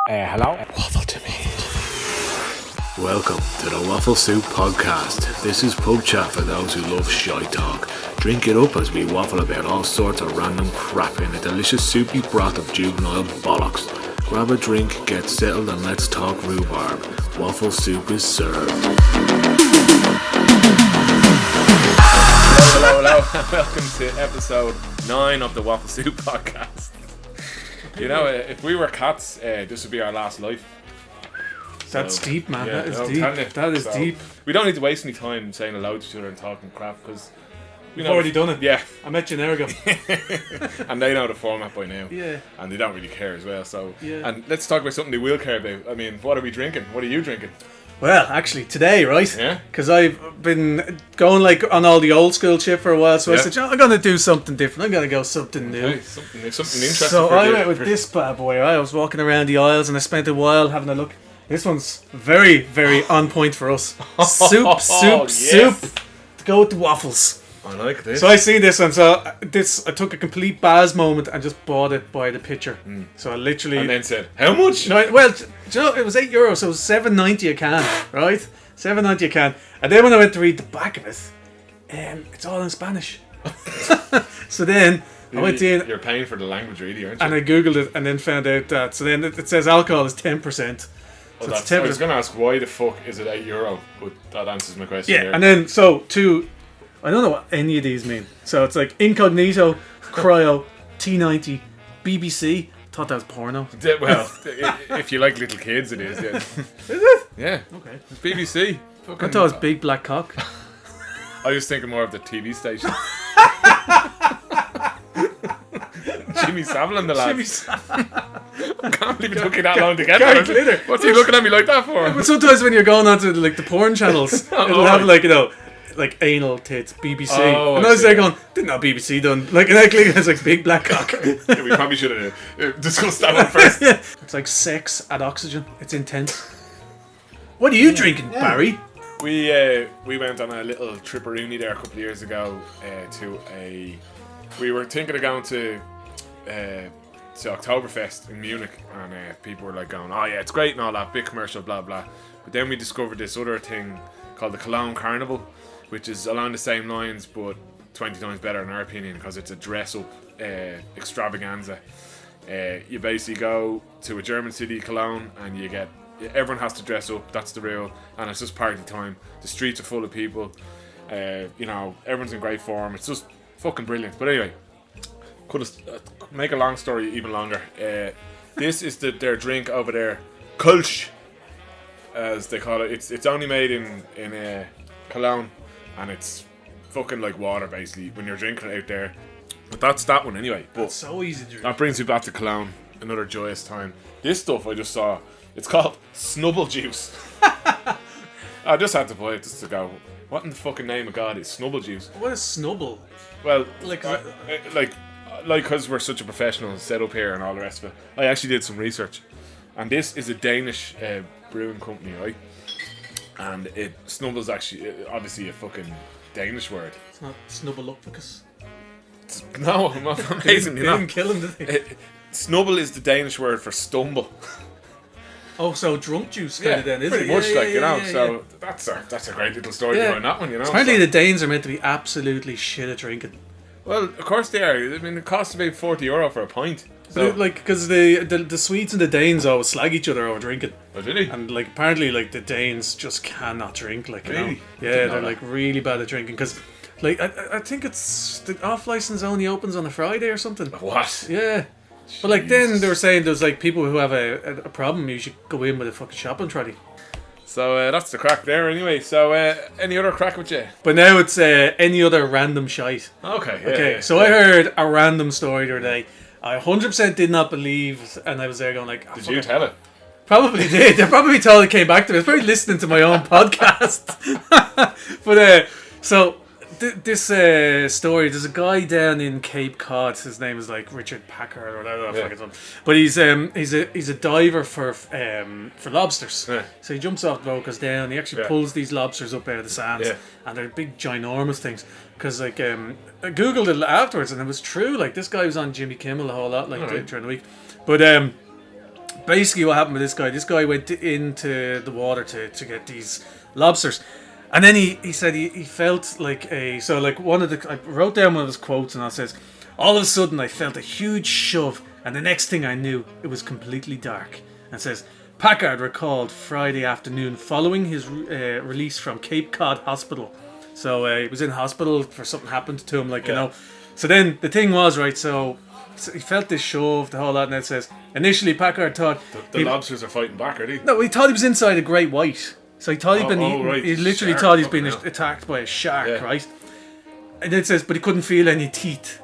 Hello? Waffle to me. Welcome to the Waffle Soup Podcast. This is pub chat for those who love shy talk. Drink it up as we waffle about all sorts of random crap in a delicious soupy broth of juvenile bollocks. Grab a drink, get settled, and let's talk rhubarb. Waffle soup is served. Hello, and welcome to episode 9 of the Waffle Soup Podcast. You know, if we were cats, this would be our last life. That's deep, man. Yeah, That is I'm deep. telling you. That is So, deep. We don't need to waste any time saying hello to each other and talking crap, because We've already done it. Yeah. I met you an hour ago. And they know the format by now. Yeah. And they don't really care as well. So, Yeah. And let's talk about something they will care about. I mean, what are we drinking? What are you drinking? Well, actually, today, right? Yeah. Because I've been going like on all the old school shit for a while, so I Yeah. said, I'm going to do something different. I'm going to go something new. Okay, something interesting. So for I the- went with for- this bad boy. Right? I was walking around the aisles and I spent a while having a look. This one's very, very on point for us. Soup. Yes. To go with the waffles. I like this. So I seen this one, so I took a complete Baz moment and just bought it by the picture. So I literally... And then said, how much? No, well, do you know, it was €8, so it was $7.90 a can, right? $7.90 a can. And then when I went to read the back of it, it's all in Spanish. So then I went in You're paying for the language, really, aren't you? and I googled it and then found out that. So then it says alcohol is 10%. Oh, So it's I was 10%. going to ask, why the fuck is it €8? But that answers my question. Yeah, here. and then I don't know what any of these mean. So it's like Incognito, Cryo, T90, BBC. Thought that was porno. Well, if you like little kids, it is. Yeah. Is it? Yeah. Okay. It's BBC. I thought it was Big Black Cock. I was thinking more of the TV station. Jimmy Savile and the lads. I can't believe it took you that long to get Gary there. Glitter. What's he looking at me like that for? But sometimes when you're going onto like the porn channels, it'll have like, like anal tits, BBC. Oh, and I I was see. there going, didn't know BBC done. Like, and I clicked, it's like Big Black Cock. Yeah, we probably should have discussed that one first. It's like sex at oxygen. It's intense. What are you drinking, Barry? We went on a little tripperoonie there a couple of years ago we were thinking of going to Oktoberfest in Munich, and people were like going, oh yeah, it's great and all that, big commercial, blah blah. But then we discovered this other thing called the Cologne Carnival, which is along the same lines but 20 times better in our opinion, because it's a dress up extravaganza. You basically go to a German city, Cologne, and everyone has to dress up. That's the rule, and it's just party time. The streets are full of people. Everyone's in great form. It's just fucking brilliant. But anyway, could make a long story even longer. This is their drink over there, Kölsch, as they call it. It's only made in Cologne, and it's fucking like water basically when you're drinking it out there. But that's that one anyway. But It's so easy to drink. that brings me back to Cologne, another joyous time. This stuff I just saw, it's called Snowball Juice. I just had to buy it just to go, what in the fucking name of God is Snowball Juice? What is snubble? Well, Like- like because we're such a professional setup here and all the rest of it, I actually did some research. And this is a Danish brewing company, right? And Snubble's actually obviously a fucking Danish word. It's not snubbleupicus. No, I'm not amazing, They you know. didn't kill him, did they? Snubble is the Danish word for stumble. Oh, so drunk juice kind of then, is pretty it? much, Yeah, like, yeah, you know. yeah, So that's a great little story Yeah. behind that one, you know. Apparently So- the Danes are meant to be absolutely shit at drinking. well, of course they are. I mean, it costs about €40 for a pint. So, But like, because the Swedes and the Danes always slag each other over drinking. oh, did he? And like apparently like the Danes just cannot drink, like, you know. Really? Yeah, Didn't know they're that. like really bad at drinking because like I think it's the off license only opens on a Friday or something. What? Yeah. But like then they were saying there's like people who have a problem, you should go in with a fucking shopping trolley. So that's the crack there anyway. So any other crack with you? But now it's any other random shite. Okay. Okay, yeah, so yeah. I heard a random story the other day. I 100% did not believe, and I was there going like, oh, Did fuck you it. tell it? Probably did. They probably told it came back to me. I was probably listening to my own podcast. But so this story, there's a guy down in Cape Cod. His name is like Richard Packard or whatever. Yeah. Fucking something. But he's a diver for lobsters. Yeah. So he jumps off the boat, goes down. He actually Yeah. pulls these lobsters up out of the sands, Yeah. and they're big, ginormous things. Because like I googled it afterwards, and it was true. Like this guy was on Jimmy Kimmel a whole lot, like Alright. during the week. But basically what happened with this guy went into the water to get these lobsters. And then he said he felt like I wrote down one of his quotes, and it says, all of a sudden I felt a huge shove, and the next thing I knew, it was completely dark. And it says, Packard recalled Friday afternoon following his release from Cape Cod Hospital. So he was in hospital for something happened to him, you know. So then the thing was, right, so he felt this shove, the whole lot, and it says, initially Packard thought... The lobsters are fighting back, are they? No, he thought he was inside a great white. So he thought he literally thought he's been attacked by a shark, right? And it says, but he couldn't feel any teeth.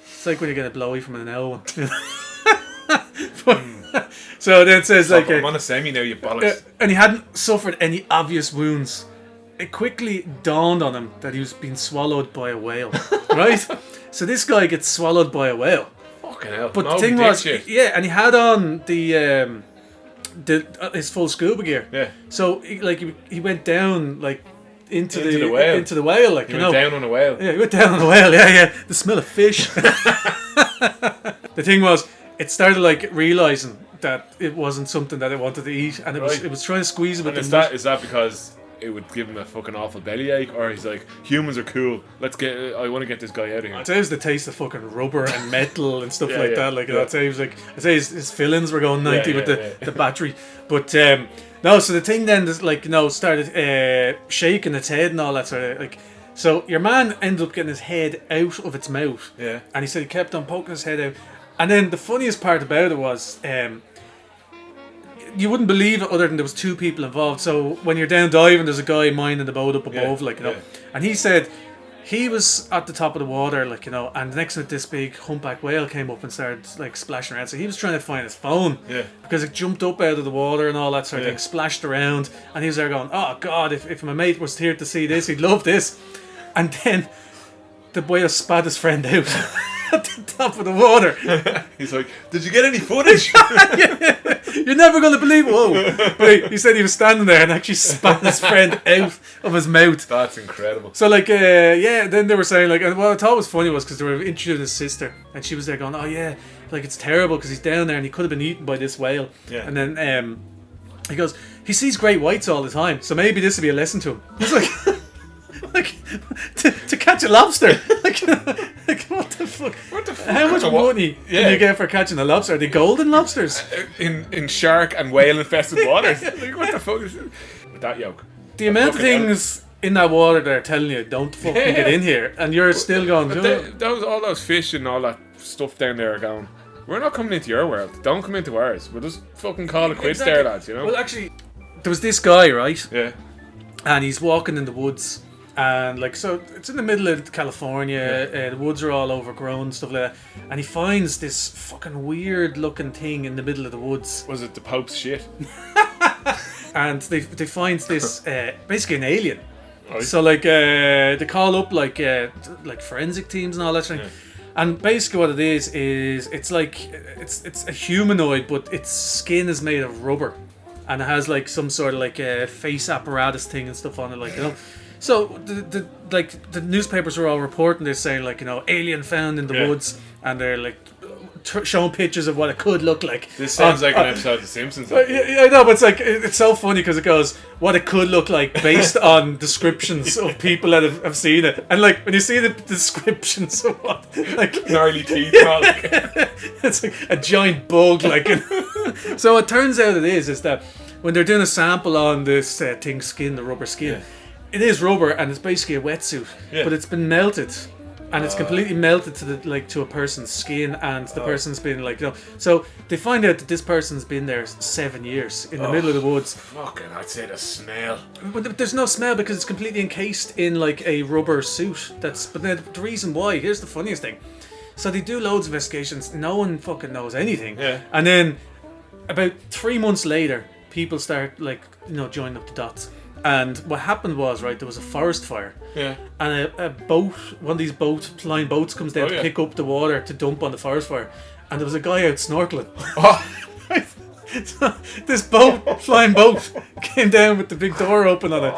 It's like when you get a blowy from an owl. So then it says I'm on a semi now, you bollocks. And he hadn't suffered any obvious wounds. It quickly dawned on him that he was being swallowed by a whale, right? So this guy gets swallowed by a whale. Fucking hell. But the thing was, and he had on his full scuba gear. Yeah. So he went down into the whale. Into the whale, He went down on a whale. Yeah, he went down on a whale. Yeah. The smell of fish. The thing was, it started realizing that it wasn't something that it wanted to eat, and it was trying to squeeze it with is that because it would give him a fucking awful bellyache, or he's like, humans are cool, I want to get this guy out of here? I'd say it was the taste of fucking rubber and metal and stuff that. I'd say he was I'd say his fillings were going 90 with the battery. But no, so the thing then is started shaking its head and all that sort of so your man ended up getting his head out of its mouth. Yeah. And he said he kept on poking his head out. And then the funniest part about it was you wouldn't believe it other than there was two people involved. So when you're down diving, there's a guy minding the boat up above, and he said he was at the top of the water, and next to it, this big humpback whale came up and started splashing around. So he was trying to find his phone, because it jumped up out of the water and all that sort of thing, splashed around, and he was there going, "Oh God, if my mate was here to see this, he'd love this." And then the whale spat his friend out at the top of the water. He's like, "Did you get any footage?" You're never going to believe it. Whoa. But he said he was standing there and actually spat his friend out of his mouth. That's incredible. So then they were saying what I thought was funny was because they were introducing his sister, and she was there going, "Oh yeah, it's terrible because he's down there and he could have been eaten by this whale." Yeah. And then he goes, he sees great whites all the time, so maybe this would be a lesson to him. He's to catch a lobster. What the fuck? How much money can you get for catching a lobster? Are they golden lobsters? In shark and whale infested waters. What the fuck is it? With that yoke. The amount of things in that water they're telling you, don't fucking get in here, and you're still going, all those fish and all that stuff down there are going, we're not coming into your world. Don't come into ours. We'll just fucking call it quits there, lads, you know? Well, actually, there was this guy, right? Yeah. And he's walking in the woods. And so it's in the middle of California, the woods are all overgrown and stuff like that, and he finds this fucking weird looking thing in the middle of the woods. Was it the Pope's shit? And they find this basically an alien. Right. So they call up forensic teams and all that sort of thing. And basically what it is it's it's a humanoid, but its skin is made of rubber, and it has some sort of face apparatus thing and stuff on it, So the newspapers were all reporting this, saying alien found in the woods, and they're showing pictures of what it could look like. This sounds like an episode of The Simpsons. I know, but it's so funny because it goes what it could look like based on descriptions of people that have seen it, and when you see the descriptions of what gnarly teeth, it's like a giant bug. So it turns out it is that when they're doing a sample on this thing's skin, the rubber skin. Yeah. It is rubber, and it's basically a wetsuit, but it's been melted, and it's completely melted to to a person's skin, and the person's been So they find out that this person's been there 7 years in the middle of the woods. Fucking, I'd say the smell. But there's no smell because it's completely encased in a rubber suit. But then the reason why, here's the funniest thing. So they do loads of investigations. No one fucking knows anything. Yeah. And then about 3 months later, people start joining up the dots. And what happened was, there was a forest fire. Yeah. And a boat, one of these flying boats comes down to pick up the water to dump on the forest fire. And there was a guy out snorkeling. Oh. So this flying boat, came down with the big door open on it,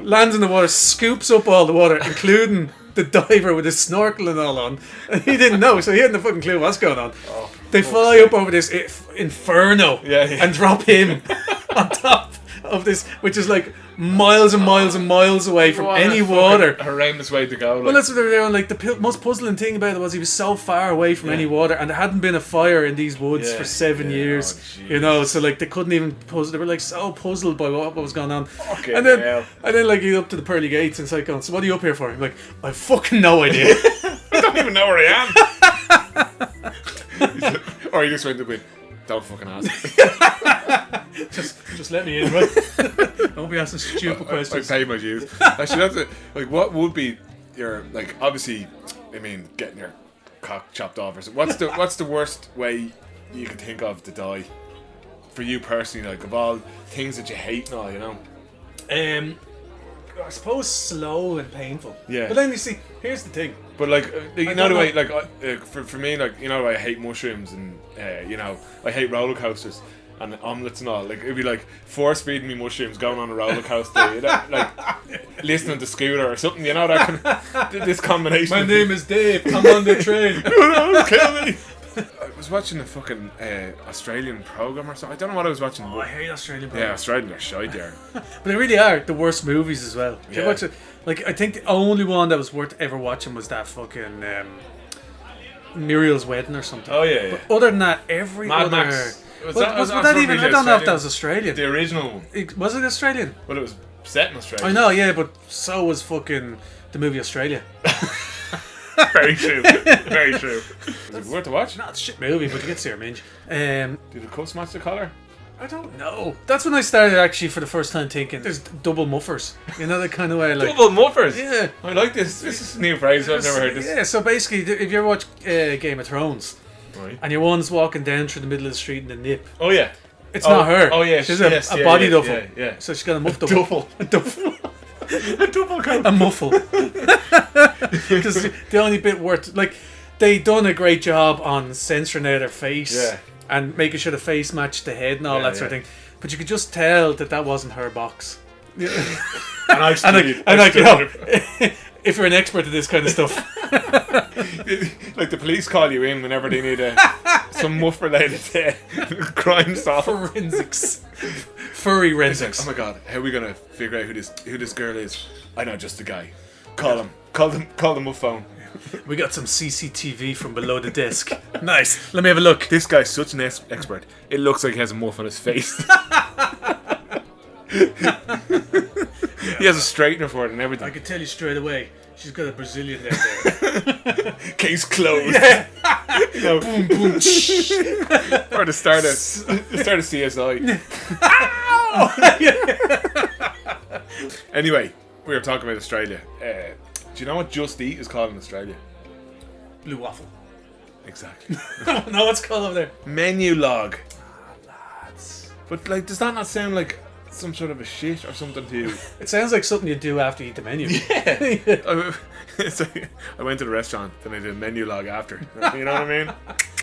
lands in the water, scoops up all the water, including the diver with his snorkel and all on. And he didn't know, so he hadn't a fucking clue what's going on. Oh. They fly up over this inferno Yeah. and drop him on top of this, which is like miles and miles and miles away from any water. Horrendous way to go. Like. Well, that's what they were doing. Like the most puzzling thing about it was he was so far away from any water, and there hadn't been a fire in these woods for 7 years. Oh, you know, so like they couldn't even puzzle. They were like so puzzled by what was going on. Fucking and then hell. like he's up to the pearly gates, and it's like, going, so what are you up here for? I'm like, I've fucking no idea. I don't even know where I am. Or he just went to win. Don't fucking ask. just let me in, right? Don't be asking stupid questions. I pay my dues. Actually, that's it. Like, what would be your like? Obviously, I mean, getting your cock chopped off or something. What's the worst way you could think of to die for you personally? Like, of all things that you hate and all, you know. I suppose slow and painful. Yeah. But then you see, here's the thing. But like, you I know the don't way, like, for me, like, you know, I hate mushrooms and you know, I hate roller coasters and omelets and all. Like, it'd be like force feeding me mushrooms, going on a roller coaster, you know, like listening to Scooter or something. You know, that kind of, this combination. My name is Dave. Come on the train. Kill me. I was watching a fucking Australian program or something. I don't know what I was watching. Oh, I hate Australian. Yeah, Australian are shite there. But they really are the worst movies as well. Did you Yeah. watch it? Like, I think the only one that was worth ever watching was that fucking Muriel's Wedding or something. Oh yeah, yeah. But other than that, every Mad other. Max. Was Was that even? I don't know if that was Australian. the original one. Was it Australian? Well, it was set in Australia. I know, yeah, but so was fucking the movie Australia. Very true. Very true. Is it worth to watch? Not a shit movie, but you get to see her minge. Did the cuss match the collar? I don't know. That's when I started actually for the first time thinking there's double-muffers. You know, that kind of way. Like, double-muffers? Yeah. I like this. This is a new phrase. I've never heard this. Yeah, so basically, if you ever watch Game of Thrones, Right. and your one's walking down through the middle of the street in the nip, Oh, yeah. it's not her. Oh, yeah. She's yes, a yeah, body yeah, duffel. Yeah, yeah. So she's got a muff duffel. Duffel. A duffel. A double coat. A muffle. Because the only bit worth, like, they done a great job on censoring out her face. Yeah. And making sure the face matched the head and all Yeah, that sort of yeah. thing. But you could just tell that wasn't her box. And I And like, studied. you know, if you're an expert at this kind of stuff. Like the police call you in whenever they need some muff related crime solved. Forensics. Furry Oh rensics. my god, how are we gonna figure out who this girl is? I know just the guy. Call him. Call the muff phone. We got some CCTV from below the desk. Nice. Let me have a look. This guy's such an expert. It looks like he has a muff on his face. He has a straightener for it and I everything. can tell you straight away. She's got a Brazilian down there. Case closed. You know, Boom, boom. or the start of CSI. Anyway, we were talking about Australia. Do you know what Just Eat is called in Australia? Blue waffle. Exactly. No, what's called over there? Menu log. But like, does that not sound like some sort of a shit or something to you? It sounds like something you do after you eat the menu. It's like, I went to the restaurant, then I did a menu log after. You know what I mean?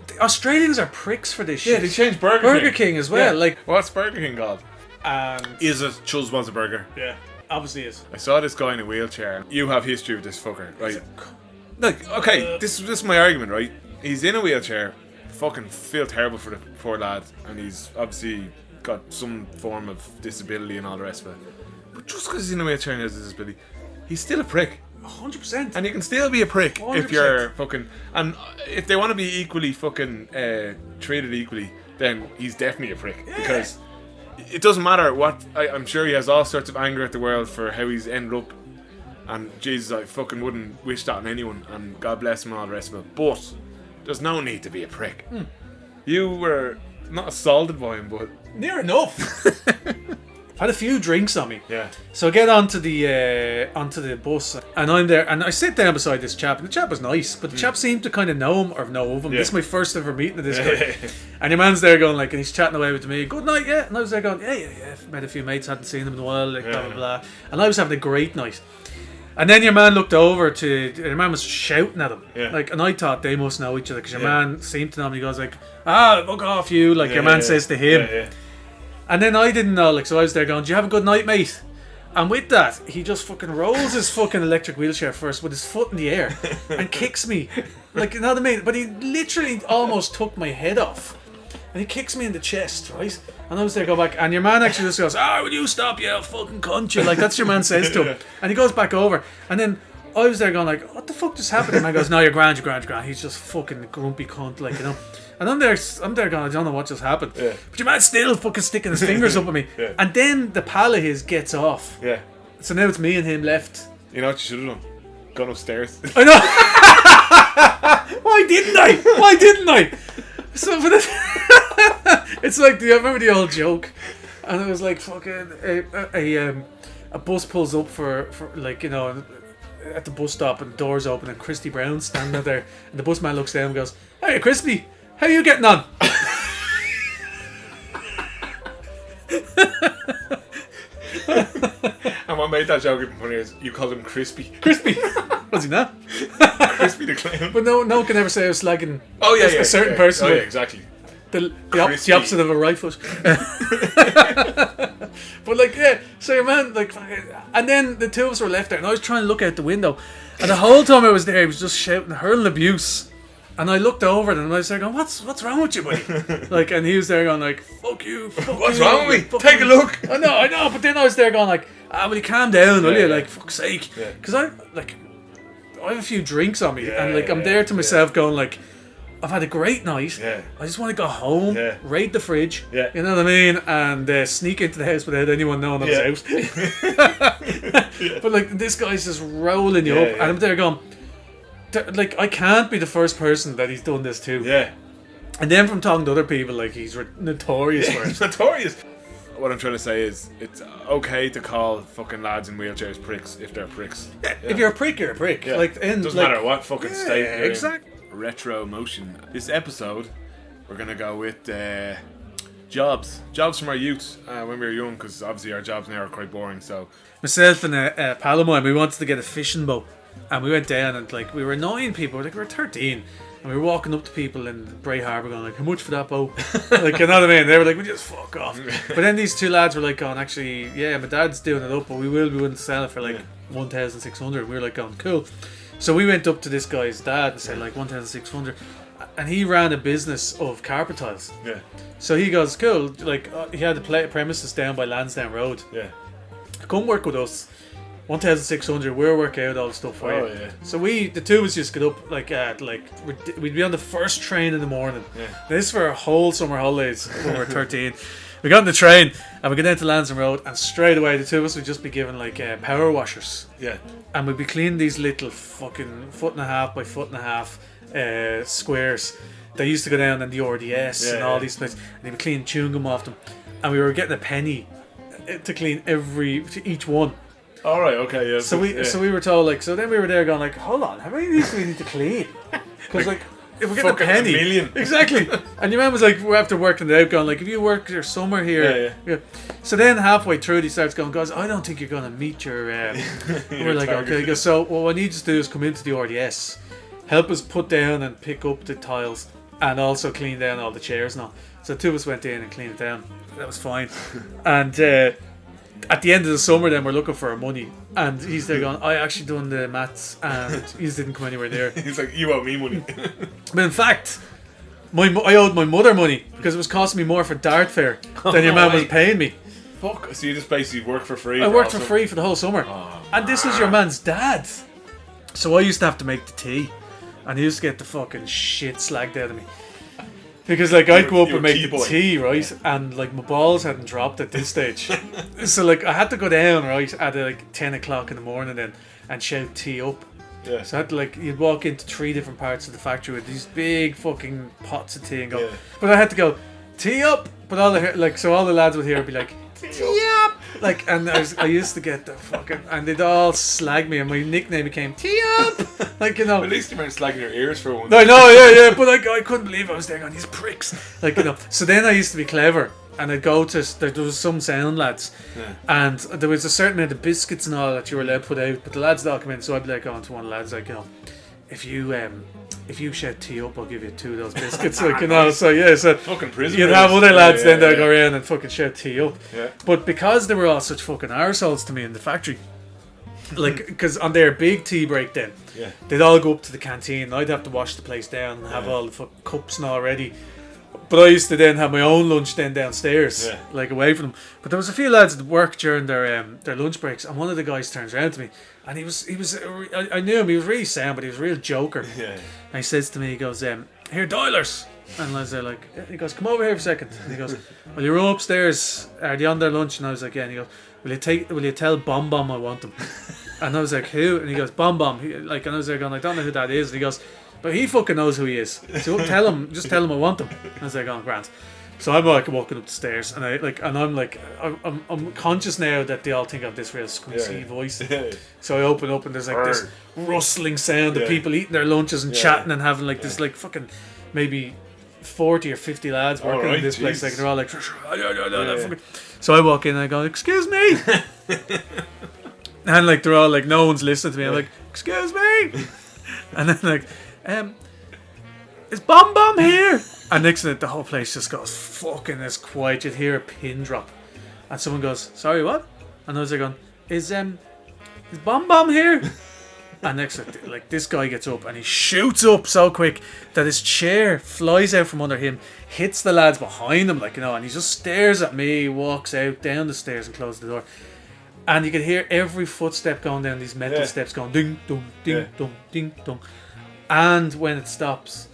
The Australians are pricks for this shit. Yeah, they changed Burger Burger King as well. Yeah. Like, What's Burger King called? and Is it Chuz Wants a Burger? yeah, obviously is. I saw this guy in a wheelchair. You have history with this fucker, right? Like, okay, this is my argument, right? He's in a wheelchair, fucking feel terrible for the poor lad, and he's obviously got some form of disability and all the rest of it. But just because he's in a wheelchair and has a disability, he's still a prick. 100%. And you can still be a prick 100%. if you're fucking... And if they want to be equally fucking treated equally, then he's definitely a prick. Yeah. Because it doesn't matter what... I'm sure he has all sorts of anger at the world for how he's ended up. And Jesus, I fucking wouldn't wish that on anyone. And God bless him and all the rest of it. But there's no need to be a prick. You were not assaulted by him, but... Near enough. I've had a few drinks on me. Yeah. So I get onto the bus, and I'm there, and I sit down beside this chap, and the chap was nice, but the chap seemed to kind of know him or know of him. Yeah. This is my first ever meeting of this guy. And your man's there going like, and he's chatting away with me, good night, yeah. And I was there going, yeah. Met a few mates, hadn't seen them in a while, like blah, blah, blah. And I was having a great night. And then your man looked over your man was shouting at him. Yeah. Like, and I thought they must know each other, because your man seemed to know him. He goes like, fuck off you, like your man says to him. Yeah. And then I didn't know, like, so I was there going, do you have a good night, mate? And with that, he just fucking rolls his fucking electric wheelchair first with his foot in the air and kicks me. Like, you know what I mean? But he literally almost took my head off. And he kicks me in the chest, right? And I was there, go back. And your man actually just goes, will you stop, you fucking cunt, you? Like, that's your man says to him. And he goes back over. And then I was there going like, what the fuck just happened? And I goes, no, you're grand. He's just fucking grumpy cunt, like, you know. And I'm there going, I don't know what just happened. Yeah. But your man's still fucking sticking his fingers up at me. Yeah. And then the pal of his gets off. Yeah. So now it's me and him left. You know what you should have done? Gone upstairs. I know. Why didn't I? So for this, it's like, do you remember the old joke? And it was like fucking a bus pulls up for like, you know, at the bus stop and the doors open and Christy Brown's standing there and the bus man looks down and goes, "Hey Christy, how are you getting on?" And what made that joke even funnier is you called him Crispy. Crispy? Was he not? Crispy the clown. But no one can ever say I was slagging a certain yeah. person. Oh yeah, exactly. The opposite of a right foot. But like, yeah, so your man, like, and then the two of us were left there and I was trying to look out the window and the whole time I was there he was just shouting, hurling abuse. And I looked over at him and I was there going, what's wrong with you, buddy? Like, and he was there going like, fuck you, what's wrong with me? Take a look. I know, but then I was there going like, will you calm down, will you? Like, fuck's sake. Because I have a few drinks on me and like I'm there to myself going like, I've had a great night. Yeah. I just want to go home, raid the fridge, you know what I mean, and sneak into the house without anyone knowing I was out. But like, this guy's just rolling you up, and I'm there going, like, I can't be the first person that he's done this to. Yeah. And then from talking to other people, like, he's notorious for it. He's notorious. What I'm trying to say is, it's okay to call fucking lads in wheelchairs pricks if they're pricks. Yeah. If you're a prick, you're a prick. Yeah. Like, doesn't matter what fucking state you're in. Exactly. Retro motion. This episode, we're gonna go with jobs from our youth when we were young, because obviously our jobs now are quite boring. So myself and a pal of mine, we wanted to get a fishing boat, and we went down and like we were annoying people. Like, we were 13, and we were walking up to people in Bray Harbour going like, "How much for that boat?" Like, you know what I mean? They were like, "We just fuck off." But then these two lads were like, "going, actually, yeah, my dad's doing it up, but we will be willing to sell it for like 1,600." We were like, "Going, cool." So we went up to this guy's dad and said like 1,600, and he ran a business of carpet tiles. Yeah. So he goes, cool. Like, he had the premises down by Lansdowne Road. Yeah. Come work with us. 1,600. We'll work out all the stuff for you. Yeah. So the two of us just get up like we'd be on the first train in the morning. Yeah. This is for our whole summer holidays when we were 13. We got on the train and we get down to Lansdowne Road, and straight away the two of us would just be given like power washers. Yeah. And we'd be cleaning these little fucking 1.5 by 1.5 squares. They used to go down in the RDS and all these places, and they'd be cleaning chewing gum off them. And we were getting a penny to clean each one. All right, okay, yeah. So we were told like, so then we were there going like, hold on, how many of these do we need to clean? Because like, if we're getting a penny, a million. Exactly. And your man was like, we're after working it out, going like, if you work your summer here, yeah. So then halfway through, he starts going, guys, I don't think you're gonna meet your. We're like, okay. He goes, so what I need you to do is come into the RDS, help us put down and pick up the tiles, and also clean down all the chairs and all. So two of us went in and cleaned it down. That was fine. And at the end of the summer, then we're looking for our money, and he's there going, I actually done the maths, and he didn't come anywhere near. He's like, you owe me money. But in fact, I owed my mother money because it was costing me more for Dart Fair than your man was paying me. Fuck. So you just basically work for free? I worked for free for the whole summer. And this was your man's dad. So I used to have to make the tea, and he used to get the fucking shit slagged out of me. Because like, I'd go up and make the tea, right? And like, my balls hadn't dropped at this stage. So like, I had to go down, right, at like 10 o'clock in the morning then and shout tea up. Yeah. So I had to like, you'd walk into 3 different parts of the factory with these big fucking pots of tea and go, but I had to go, tea up! But all the lads would hear would be like, tea up! Like, and I used to get the fucking, and they'd all slag me, and my nickname became Tea Up. Like, you know. At least you weren't slagging your ears for once. No, yeah, but like, I couldn't believe I was there on these pricks. Like, you know. So then I used to be clever, and I'd go to, there was some sound lads, and there was a certain amount of biscuits and all that you were allowed to put out, but the lads would all come in, so I'd be like, going to one of the lads, like, you know, if you if you shout tea up, I'll give you 2 of those biscuits. Like, you know, so yeah, so fucking prison. you'd have other lads then that go around and fucking shout tea up. Yeah. But because they were all such fucking arseholes to me in the factory, like, because on their big tea break then, they'd all go up to the canteen and I'd have to wash the place down and have all the fucking cups and all ready. But I used to then have my own lunch then downstairs, like away from them. But there was a few lads that worked during their lunch breaks, and one of the guys turns around to me, and he was I knew him, he was really sound, but he was a real joker. Yeah. And he says to me, he goes, "Here, dialers." And I was there like, he goes, "Come over here for a second." And he goes, "Well, you're upstairs. Are they on their lunch?" And I was like, "Yeah." And he goes, Will you tell Bomb Bomb I want them?" And I was like, "Who?" And he goes, "Bomb Bomb." And I was there going, "I don't know who that is." And he goes, "But he fucking knows who he is. So just tell him I want him." I was like, "Oh, grand." So I'm like walking up the stairs, and I'm conscious now that they all think I have this real squeaky voice. So I open up, and there's like this rustling sound of people eating their lunches and chatting and having like this like fucking maybe 40 or 50 lads working in this place. Like they're all like, so I walk in and I go, "Excuse me," and like they're all like, no one's listening to me. I'm like, "Excuse me," and then like, "Is Bomb Bomb here?" And next to it, the whole place just goes fucking as quiet. You'd hear a pin drop, and someone goes, "Sorry, what?" And I was like, going, "Is Bomb Bomb here?" And next to it, like this guy gets up and he shoots up so quick that his chair flies out from under him, hits the lads behind him, like, you know, and he just stares at me, walks out down the stairs and closes the door. And you could hear every footstep going down these metal steps going ding dong ding dong ding dong. And when it stops,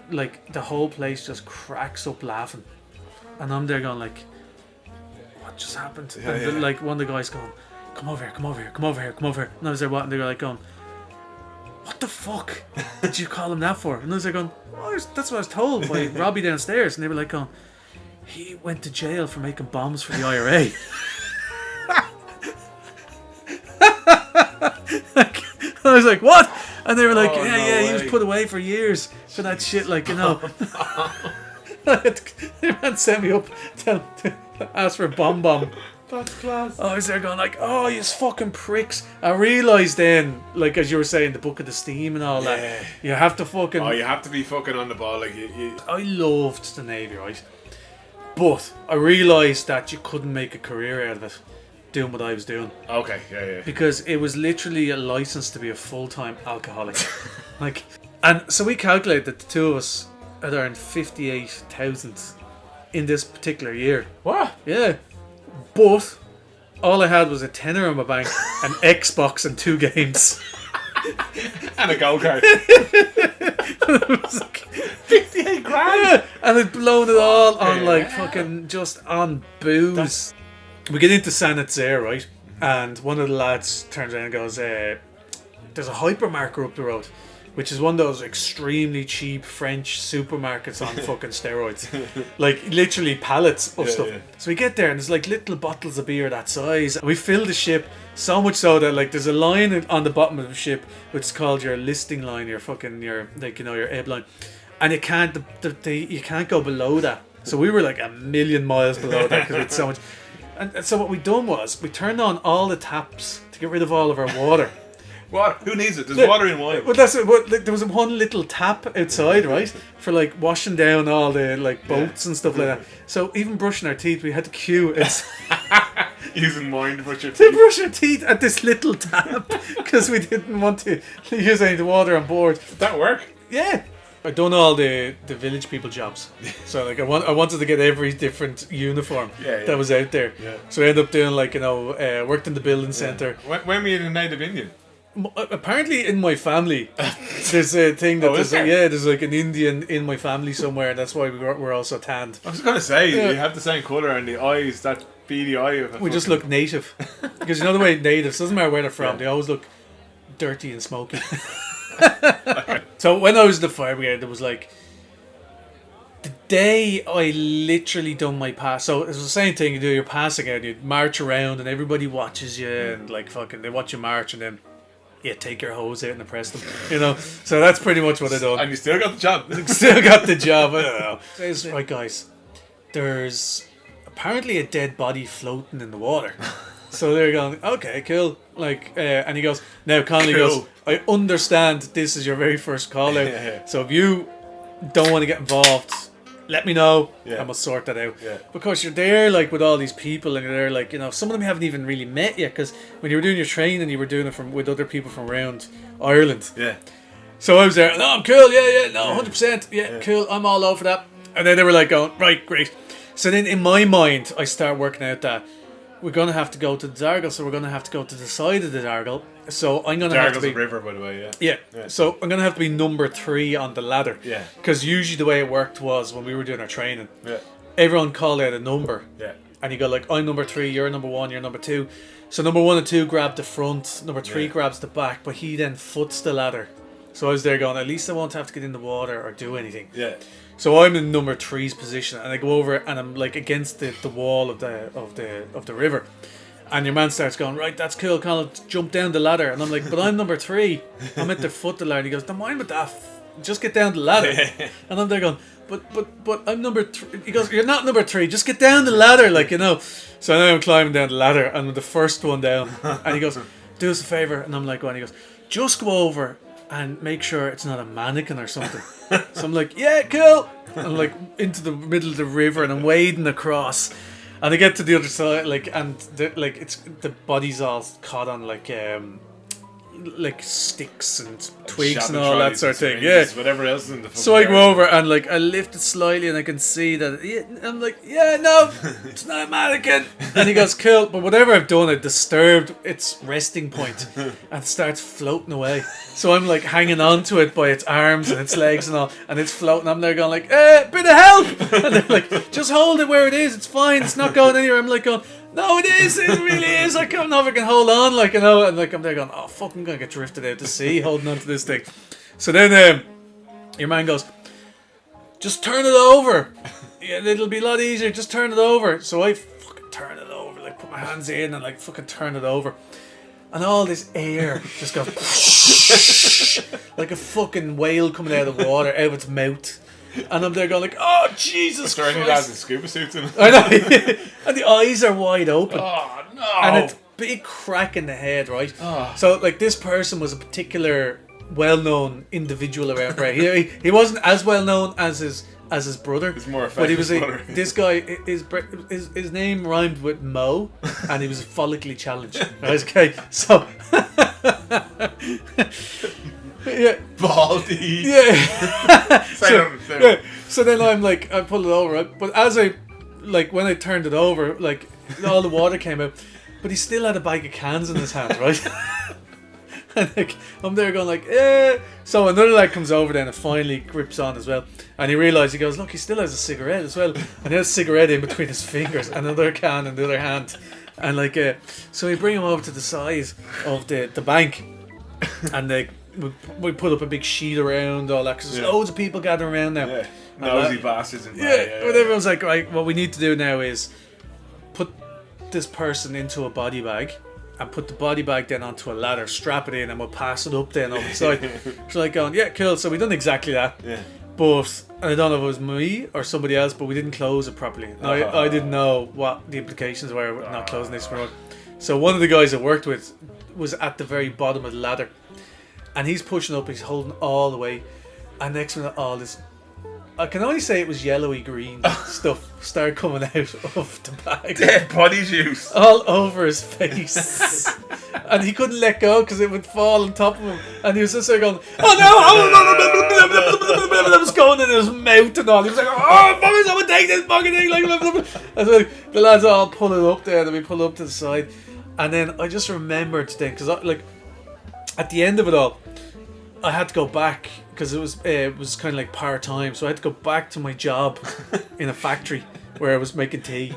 like the whole place just cracks up laughing, and I'm there going like, what just happened? And like one of the guys going, come over here, come over here, come over here, come over here. And I was there and they were like going, what the fuck did you call him that for? And I was like going, oh, that's what I was told by Robbie downstairs. And they were like going, he went to jail for making bombs for the IRA. I was like, what? And they were like, he was put away for years for that shit, like, you know. They man sent me up to ask for a bomb. That's class. I was there going like, oh, you fucking pricks. I realised then, like as you were saying, the Book of the Steam and all that, you have to fucking... Oh, you have to be fucking on the ball. Like I loved the Navy, right? But I realised that you couldn't make a career out of it doing what I was doing. Okay, yeah. Because it was literally a license to be a full-time alcoholic. Like, and so we calculated that the two of us had earned 58,000 in this particular year. What? Yeah. But all I had was a tenner in my bank, an Xbox and 2 games. And a go-kart. It was like 58 grand? Yeah. And I'd blown it all on like fucking just on booze. We get into San Itzer, right? And one of the lads turns around and goes, there's a hypermarket up the road, which is one of those extremely cheap French supermarkets on fucking steroids. Like literally pallets of stuff. Yeah. So we get there and there's like little bottles of beer that size. And we fill the ship so much so that like there's a line on the bottom of the ship which is called your listing line, your like, you know, your ebb line. And you can't you can't go below that. So we were like a million miles below that because we had so much. And so what we done was we turned on all the taps to get rid of all of our water. What? Who needs it? There's water in wine. Well, that's it. Well, like, there was one little tap outside, right, for like washing down all the like boats and stuff like that. So even brushing our teeth, we had to queue. Using wine to brush your to teeth. brush our teeth at this little tap because we didn't want to use any of the water on board. Did that work? Yeah. I done all the village people jobs, so like I wanted to get every different uniform that was out there. Yeah. So I ended up doing like, you know, worked in the building centre. When were you a native Indian? Apparently in my family there's a thing that there's like an Indian in my family somewhere, and that's why we're all so tanned. I was gonna say you have the same colour and the eyes, that beady eye of we just look native because you know the way natives, doesn't matter where they're from, they always look dirty and smoky. So when I was in the fire brigade, there was like the day I literally done my pass. So it was the same thing. You do your passing out, you march around, and everybody watches you, and like fucking they watch you march, and then take your hose out and impress them. You know. So that's pretty much what I done. And you still got the job. Still got the job. I don't know. Says, right, guys, there's apparently a dead body floating in the water. So they're going, okay, cool. Like, and he goes, now Connolly goes, I understand this is your very first call out. So if you don't want to get involved, let me know and we'll sort that out. Because you're there like with all these people and you're there like, you know, some of them you haven't even really met yet, because when you were doing your training you were doing it with other people from around Ireland. So I was there, no, I'm cool, no, 100%, cool, I'm all over that. And then they were like going, right, great. So then in my mind I start working out that we're going to have to go to the Dargle, so we're going to have to go to the side of the Dargle. So I'm going to have to be... Dargle's a river, by the way, Yeah. So I'm going to have to be number 3 on the ladder. Because usually the way it worked was when we were doing our training, everyone called out a number. And you go like, I'm number 3, you're number 1, you're number 2. So number 1 and 2 grab the front, number 3 grabs the back, but he then foots the ladder. So I was there going, at least I won't have to get in the water or do anything. So I'm in number 3's position, and I go over and I'm like against the wall of the river, and your man starts going, right, that's cool, Colin, jump down the ladder, and I'm like, but I'm number 3, I'm at the foot of the ladder. He goes, don't mind with that, just get down the ladder. And I'm there going, but I'm number 3. He goes, you're not number 3, just get down the ladder, like, you know. So now I'm climbing down the ladder, and I'm the first one down, and he goes, do us a favour, and I'm like, well, and he goes, just go over and make sure it's not a mannequin or something. So I'm like, yeah, cool. I'm like into the middle of the river and I'm wading across, and I get to the other side, like, and it's the body's all caught on like sticks and twigs and all that sort of thing. Whatever else is in the so I go over and like I lift it slightly and I can see that I'm like, no, it's not a mannequin. And he goes, cool, but whatever I've done, it disturbed its resting point and starts floating away. So I'm like hanging on to it by its arms and its legs and all, and it's floating. I'm there going like, bit of help. And they're like, just hold it where it is, it's fine, it's not going anywhere. I'm like going, no, it is, it really is. I don't know if I can hold on, like, you know, and like I'm there going, oh fuck, I'm gonna get drifted out to sea holding on to this thing. So then your man goes, just turn it over. Yeah, it'll be a lot easier, just turn it over. So I fucking turn it over, like put my hands in and like fucking turn it over. And all this air just goes like a fucking whale coming out of the water, out of its mouth. And I'm there going like, oh Jesus Christ! Any lads in scuba suits in. I know, and the eyes are wide open. Oh no! And it's big crack in the head, right? So like this person was a particular well-known individual around Bray. He wasn't as well known as his brother. He's more but he was brother. This guy. His name rhymed with Mo, and he was follically challenged. Right? Okay, so. Yeah. Baldy. Yeah. So then I'm like, I pull it over, right? But as I, like, when I turned it over, like, all the water came out, but he still had a bag of cans in his hand, right? And like, I'm there going like, eh. So another lad comes over then and finally grips on as well, and he realised, he goes, look, he still has a cigarette as well, and he has a cigarette in between his fingers, and another can in the other hand, and like, so we bring him over to the side of the bank, and they. We put up a big sheet around all that because there's loads of people gathering around now. Yeah, nosy bastards in there. But everyone's like, right, what we need to do now is put this person into a body bag and put the body bag then onto a ladder, strap it in, and we'll pass it up then over the side. So like going, yeah, cool. So we done exactly that. Yeah. But I don't know if it was me or somebody else, but we didn't close it properly. I didn't know what the implications were with not closing this road. So one of the guys I worked with was at the very bottom of the ladder. And he's pushing up, he's holding all the way. And next minute, all this, I can only say it was yellowy green stuff started coming out of the bag. Dead body juice. All over his face. And he couldn't let go because it would fall on top of him. And he was just there going, oh no! It was going in his mouth and all. He was like, oh, fuck, someone take this fucking thing. And so the lads all pull it up there, and we pull up to the side. And then I just remembered then, because like, at the end of it all, I had to go back because it was kind of like part-time, so I had to go back to my job in a factory where I was making tea.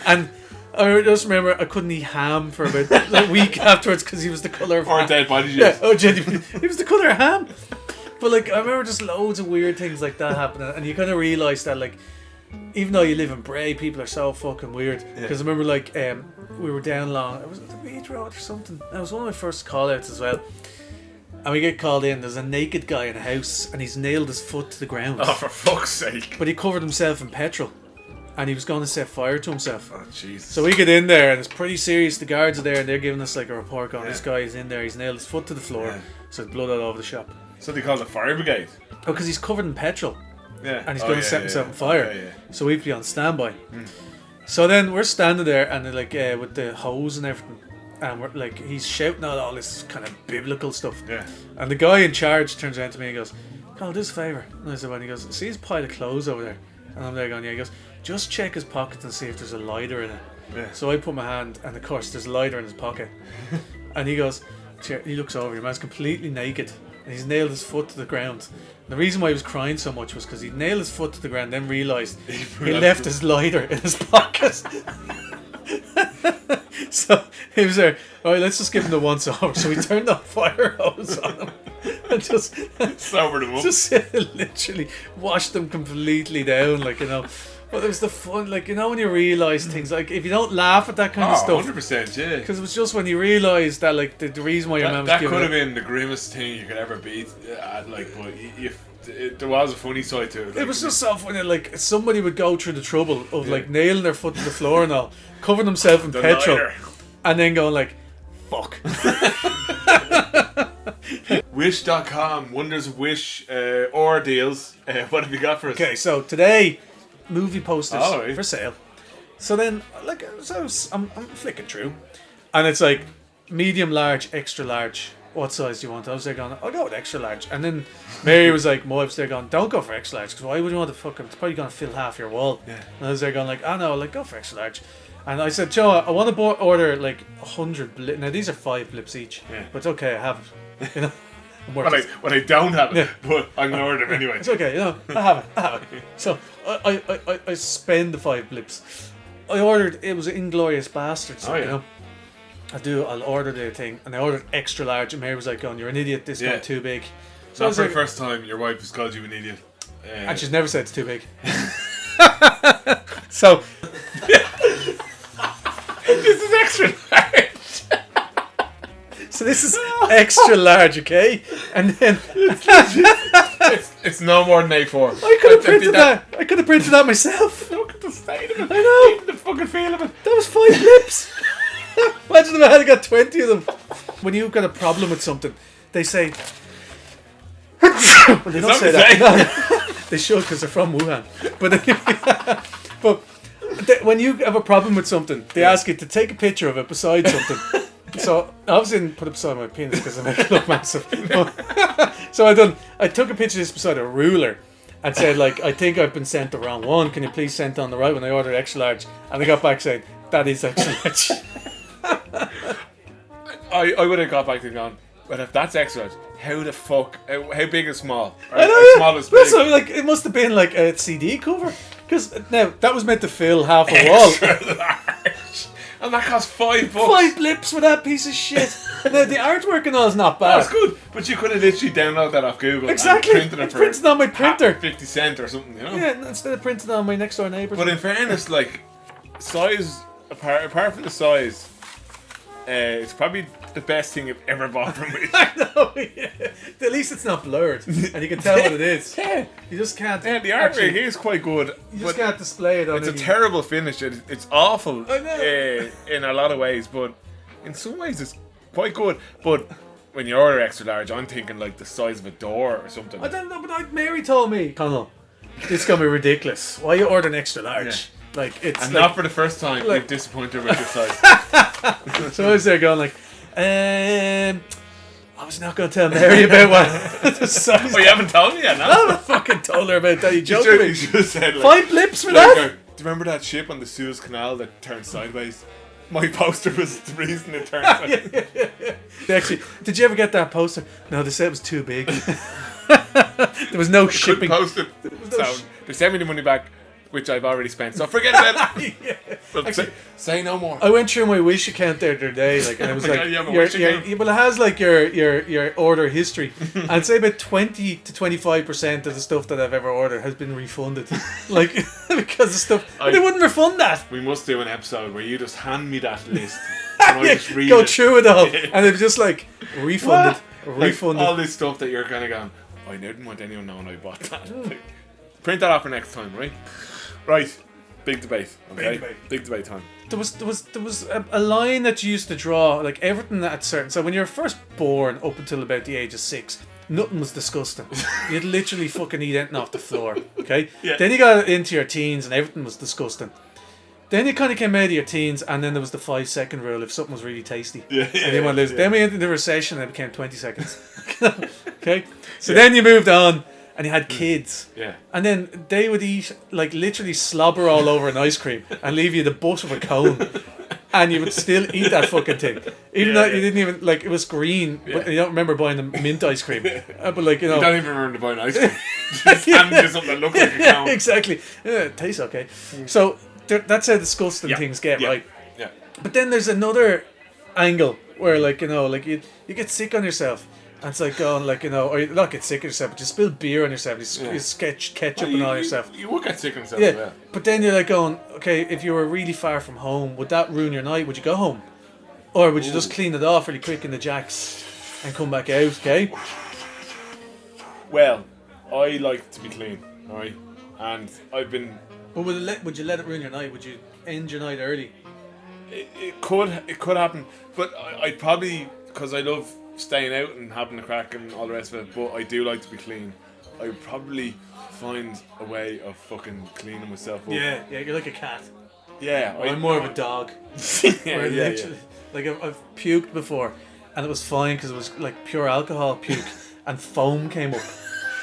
And I just remember I couldn't eat ham for about a week afterwards because he was the colour of ham. Or dead body juice. Yeah, oh, genuinely. He was the colour of ham. But like, I remember just loads of weird things like that happening, and you kind of realise that, like, even though you live in Bray, people are so fucking weird. Because I remember, like, we were down along, it was the beach road or something. That was one of my first call-outs as well. And we get called in, there's a naked guy in a house, and he's nailed his foot to the ground. Oh, for fuck's sake. But he covered himself in petrol. and he was going to set fire to himself. Oh, Jesus. So we get in there, and it's pretty serious. The guards are there, and they're giving us like a report going, this guy is in there, he's nailed his foot to the floor, so there's blood all over the shop. So they call the fire brigade? Oh, because he's covered in petrol. Yeah. And he's going to set himself on fire. Okay, So we have to be on standby. So then we're standing there, and like with the hose and everything, and we're like, he's shouting out all this kind of biblical stuff. Yeah. And the guy in charge turns around to me and goes, "Oh, do us a favour." And I said, "When?" He goes, "See his pile of clothes over there?" And I'm there going, "Yeah." He goes, "Just check his pockets and see if there's a lighter in it." Yeah. So I put my hand, and of course there's a lighter in his pocket. And he goes, he looks over, your man's completely naked, and he's nailed his foot to the ground. And the reason why he was crying so much was because he nailed his foot to the ground, then realised he left his lighter in his pocket. So he was there, alright, let's just give him the once over. So we turned the fire hose on him and just sobered him up. Just literally washed them completely down, like, you know. But it was the fun, like, you know, when you realise things, like, if you don't laugh at that kind of stuff. 100%, yeah. Because it was just when you realise that, like, the reason why your man was that giving could have been the grimmest thing you could ever beat at, like, but there was a funny side to it. Like, it was just so funny, like, somebody would go through the trouble of, like, nailing their foot to the floor and all, covering themselves in petrol, lighter. And then going, like, fuck. Wish.com, Wonders of Wish, or deals. What have you got for us? Okay, so today, movie posters right. for sale. So then, like, I'm flicking through, and it's like medium, large, extra large. What size do you want? I was there going, I'll go with extra large. And then Mary was like, my wife's there going, don't go for extra large, because why would you want to fucking, it's probably going to fill half your wall. Yeah. And I was there going like, oh no, like, go for extra large. And I said, Joe, I want to order like 100 blips. Now these are 5 blips each, but it's okay, I have it. You know, Well, I don't have it, but I'm going to order them anyway. It's okay, you know, I have it. So I spend the 5 blips. I ordered, it was Inglorious Bastards, you know. I'll order the thing, and I ordered extra large, and Mary was like, going, you're an idiot, this got too big. So not for the first time your wife has called you an idiot. And she's never said it's too big. So this is extra large. So this is extra large, okay? And then it's no more than A4. I could have printed that. I could have printed that myself. Look at the state of it. I know. Even the fucking feel of it. That was 5 blips. Imagine if I had got 20 of them. When you've got a problem with something, they say. Well, they don't say that. No, they should, because they're from Wuhan. But when you have a problem with something, they ask you to take a picture of it beside something. So I obviously didn't put it beside my penis because I make it look massive. So I took a picture of this beside a ruler and said, like, I think I've been sent the wrong one. Can you please send it on the right one? I ordered extra large, and they got back saying that is extra large. I would have got back to going, but if that's extra large, how the fuck? How big is small? Or I know, how small is big? So, like, it must have been like a CD cover, because now that was meant to fill half a wall. Extra large. And that cost $5. 5 blips for that piece of shit. Now the artwork and all is not bad. That's good, but you could have literally downloaded that off Google. Exactly. And printed it It's for printed on my printer. 50 cents or something, you know. Yeah, instead of printing on my next door neighbours. But in fairness, like, size apart from the size, it's probably the best thing you've ever bought from me. I know. Yeah. At least it's not blurred, and you can tell what it is. Yeah. You just can't. Yeah, the artwork is quite good. You just can't display it on. It's a terrible finish. It's awful I know. In a lot of ways, but in some ways it's quite good. But when you order extra large, I'm thinking like the size of a door or something. I don't know, but Mary told me, Connell, this is gonna be ridiculous. Why are you ordering extra large? Yeah. Like it's and like, not for the first time like, you've disappointed with your size. So I was there going like, I was not going to tell Mary about what the size. Oh, you haven't told me yet, no? I haven't fucking told her about that. You joking? You should have said like, 5 blips for like, that? do you remember that ship on the Suez Canal that turned sideways? My poster was the reason it turned sideways. They actually, did you ever get that poster? No, they said it was too big. There was no shipping. Couldn't post it. So they sent me the money back, which I've already spent. So forget about it. Well, Actually, say no more. I went through my Wish account the other day, like, and it was Oh my like, God, you have a Wish account? well, it has like your order history, and I'd say about 20 to 25% of the stuff that I've ever ordered has been refunded, like because the stuff they wouldn't refund that. We must do an episode where you just hand me that list and I just read Go it. through it all, and it was just like refunded, refunded. Like, all this stuff that you're kind of going, I didn't want anyone knowing I bought that. Like, print that off for next time, right? Right. Big debate. Okay. Big debate. Big debate time. There was a line that you used to draw, like everything at certain. So when you were first born, up until about the age of 6, nothing was disgusting. You'd literally fucking eat anything off the floor. Okay. Yeah. Then you got into your teens, and everything was disgusting. Then you kind of came out of your teens, and then there was the 5-second rule if something was really tasty. Yeah. And you want to lose. Then we entered the recession, and it became 20 seconds. Okay. So then you moved on. And you had kids. Yeah. And then they would eat, like, literally slobber all over an ice cream and leave you the butt of a cone. And you would still eat that fucking thing. Even though you didn't even, like, it was green, but you don't remember buying the mint ice cream. But, like, you know. You don't even remember buying ice cream. Just handing you something that looked like a cone. Exactly. Yeah, it tastes okay. So, that's how disgusting things get, right? Yeah. But then there's another angle where, like, you know, like, you get sick on yourself. And it's like going, like, you know, or you not get sick on yourself, but you spill beer on yourself, you sketch ketchup and all yourself. You would get sick on yourself, Yeah, but then you're like going, okay, if you were really far from home, would that ruin your night? Would you go home? Or would you just clean it off really quick in the jacks and come back out, okay? Well, I like to be clean, alright? And I've been... But would you let it ruin your night? Would you end your night early? It could happen, but I'd probably, because I love staying out and having a crack and all the rest of it, but I do like to be clean. I would probably find a way of fucking cleaning myself up. Yeah, you're like a cat. Yeah. I'm more of a dog. yeah. Like, I've puked before, and it was fine because it was like pure alcohol puke, and foam came up,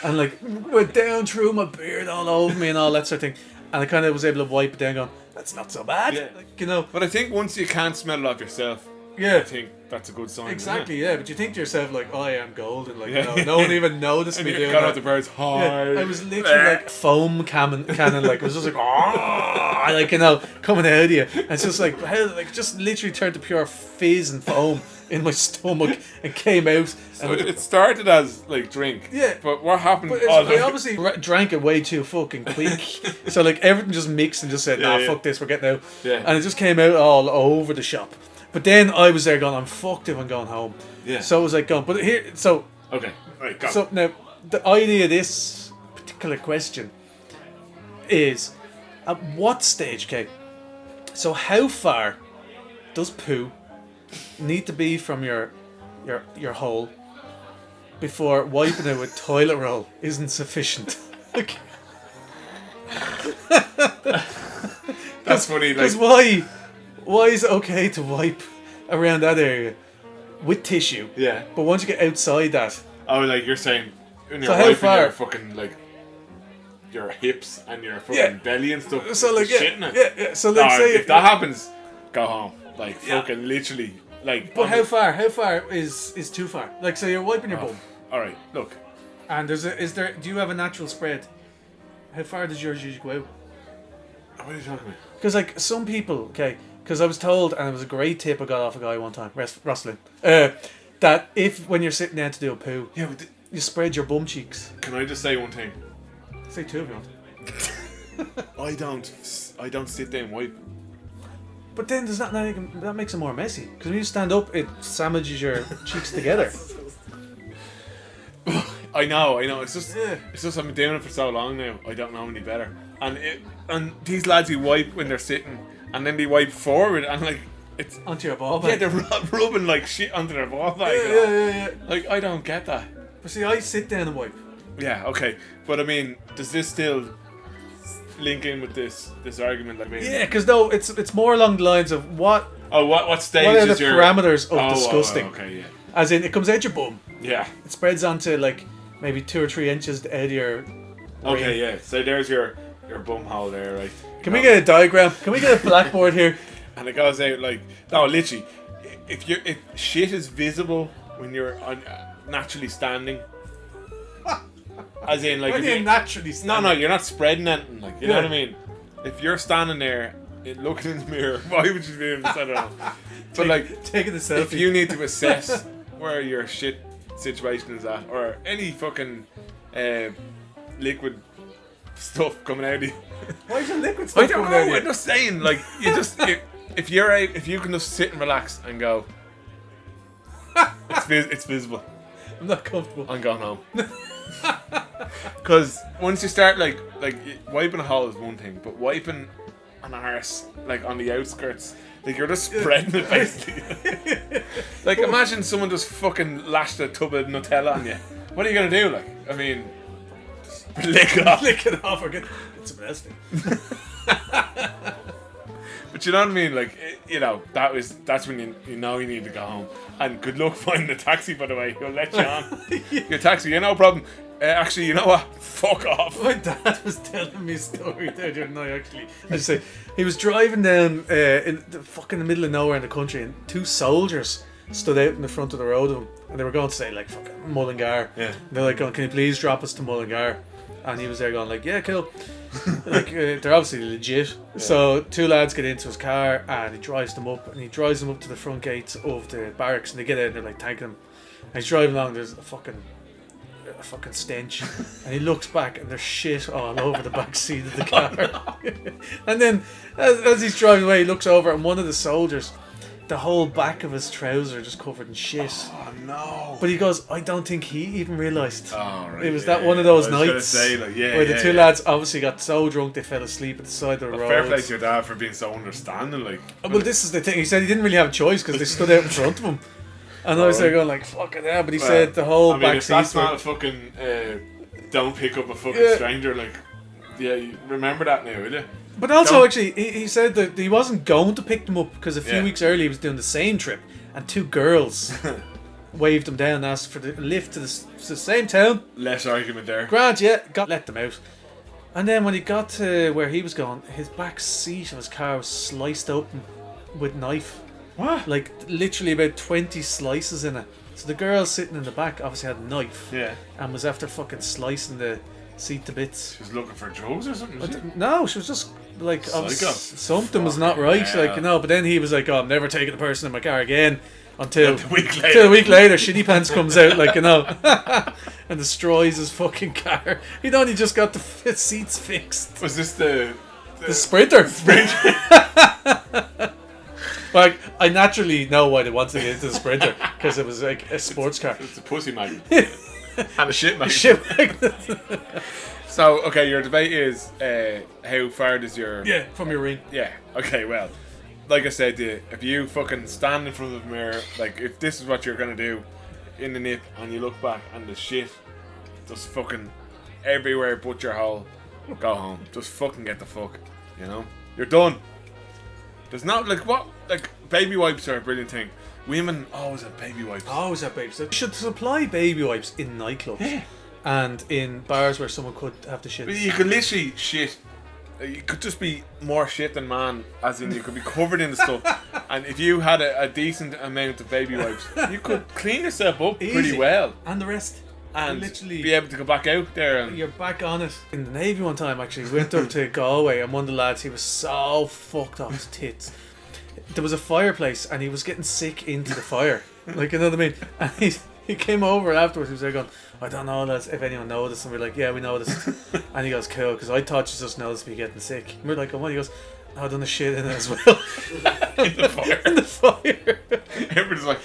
and like went down through my beard all over me and all that sort of thing. And I kind of was able to wipe it down going, that's not so bad. Yeah. Like, you know. But I think once you can't smell it off yourself, Yeah. I think that's a good sign. Exactly, yeah. But you think to yourself, like, oh, I am golden. Like, you know, no one even noticed me doing got that. out the birds. Hi. Yeah, I was literally like foam cannon. Like, it was just like, oh, like, you know, coming out of you. And it's just like, how, like, just literally turned to pure fizz and foam in my stomach and came out. So And it started as like drink. Yeah. But what happened? But I obviously drank it way too fucking quick. So, like, everything just mixed and just said, nah, fuck this, we're getting out. Yeah. And it just came out all over the shop. But then I was there going, I'm fucked if I'm going home. Yeah. So it was like going, but here, so. Okay. Right, go. So now, the idea of this particular question is, at what stage, okay? So how far does poo need to be from your hole before wiping it with toilet roll isn't sufficient? Okay. That's funny. Like, Because why is it okay to wipe around that area with tissue? yeah. But once you get outside that, Oh, like you're saying when you're So how wiping far? your fucking like your hips and your fucking belly and stuff. so like shitting it. yeah. So like No, say if that happens, go home. Like Yeah. fucking literally. Like. But how far? How far is too far? Like, so you're wiping your bum, All right. Look. and do you have a natural spread? How far does yours usually go out? What are you talking about? Because like some people, okay, because I was told, and it was a great tip I got off a guy one time, Rosslyn, that if when you're sitting down to do a poo, Yeah. But you spread your bum cheeks. can I just say one thing? Say two if you want. I don't sit there and wipe. But then does that makes it more messy? Because when you stand up, it sandwiches your cheeks together. I know. It's just Yeah. I've been doing it for so long now. I don't know any better. And these lads who wipe when they're sitting, and then they wipe forward, and like it's Onto your ball yeah, bag. they're rubbing like shit onto their ball bag. Yeah. Like I don't get that. But see, I sit down and wipe. Yeah, okay, but I mean, does this still link in with this argument? Like, I mean, Yeah, because no, it's more along the lines of what what stage are is the your parameters of disgusting? okay, yeah, As in, it comes out your bum. yeah, It spreads onto like maybe 2 or 3 inches out of your. okay, ring. yeah. So there's your bum hole there, right? Can we get a diagram? Can we get a blackboard here? And it goes out like no, literally. If shit is visible when you're naturally standing, as in like When if you're you- naturally no, you're not spreading anything. Like you know Yeah. what I mean. If you're standing there, looking in the mirror, why would you be in the center? But like, taking the selfie. if you need to assess where your shit situation is at, or any fucking liquid stuff coming out of you, Why is your liquid I stuff don't coming out of know. you? I'm just saying, like, if you can just sit and relax and go, it's visible. I'm not comfortable. I'm going home. Because once you start like wiping a hole is one thing, but wiping an arse like on the outskirts. Like you're just spreading it basically. Like imagine someone just fucking lashed a tub of Nutella on you. What are you gonna do? Like, I mean, lick it off. Lick it off or get some resting. But you know what I mean? Like, you know, that's when you know you need to go home. And good luck finding a taxi, by the way. He'll let you on. Your taxi, no problem. Actually, you know what? Fuck off. My dad was telling me a story there the other night, actually. I say he was driving down in the fucking middle of nowhere in the country, and two soldiers stood out in the front of the road of him, and they were going to say, like, fucking Mullingar. Yeah. And they're like, going, can you please drop us to Mullingar? And he was there going, like, yeah, cool. Like, they're obviously legit. Yeah. So two lads get into his car, and he drives them up to the front gates of the barracks, and they get out and they're like thanking him. And he's driving along, there's a fucking stench, and he looks back and there's shit all over the back seat of the car. Oh, no. And then as he's driving away, he looks over, and one of the soldiers, the whole back of his trouser just covered in shit. Oh no. But he goes, I don't think he even realised. Oh, right. It was that one of those nights like, where the two lads obviously got so drunk they fell asleep at the side of the road. Fair play to your dad for being so understanding, like. Well, this is the thing. He said he didn't really have a choice because they stood out in front of him. And I was there going like, fucking hell. But he said the whole back seat. That's not a fucking don't pick up a fucking stranger, like, yeah, you remember that now, will you? But also, actually, he said that he wasn't going to pick them up because a few weeks earlier he was doing the same trip, and two girls waved him down and asked for the lift to the same town. Less argument there. Grant, let them out. And then when he got to where he was going, his back seat of his car was sliced open with knife. What? Like, literally about 20 slices in it. So the girl sitting in the back obviously had a knife. Yeah. And was after fucking slicing the seat to bits. She was looking for drugs or something, No, she was just like, something was not right. Yeah. Like, you know, but then he was like, oh, I'm never taking a person in my car again. Until a week later, Shitty Pants comes out, like, you know, and destroys his fucking car. He'd only just got the seats fixed. Was this the Sprinter? Like, I naturally know why they wanted to get into the Sprinter, because it was like a sports car. It's a pussy magnet. And a shit magnet. So, okay, your debate is how far does your... Yeah, from your ring. Yeah, okay, well, like I said to you, if you fucking stand in front of the mirror, like, if this is what you're going to do in the nip, and you look back and the shit just fucking everywhere but your hole, go home. Just fucking get the fuck, you know? You're done. There's not, like, what? Like, baby wipes are a brilliant thing. Women always have baby wipes. Always have baby wipes. They should supply baby wipes in nightclubs and in bars where someone could have to shit. You could literally shit. You could just be more shit than man, as in you could be covered in the stuff. And if you had a decent amount of baby wipes, you could clean yourself up pretty well. And the rest. And literally be able to go back out there. And you're back on it. In the Navy one time, actually, we went up to Galway, and one of the lads, he was so fucked off his tits. There was a fireplace, and he was getting sick into the fire. Like, you know what I mean? And he came over afterwards, he was there going, I don't know if anyone noticed. And we're like, yeah, we noticed. And he goes, cool, because I thought you just noticed me getting sick. And we're like, oh, what? He goes, I've done the shit in it as well. In the fire. In the fire. Everybody's like...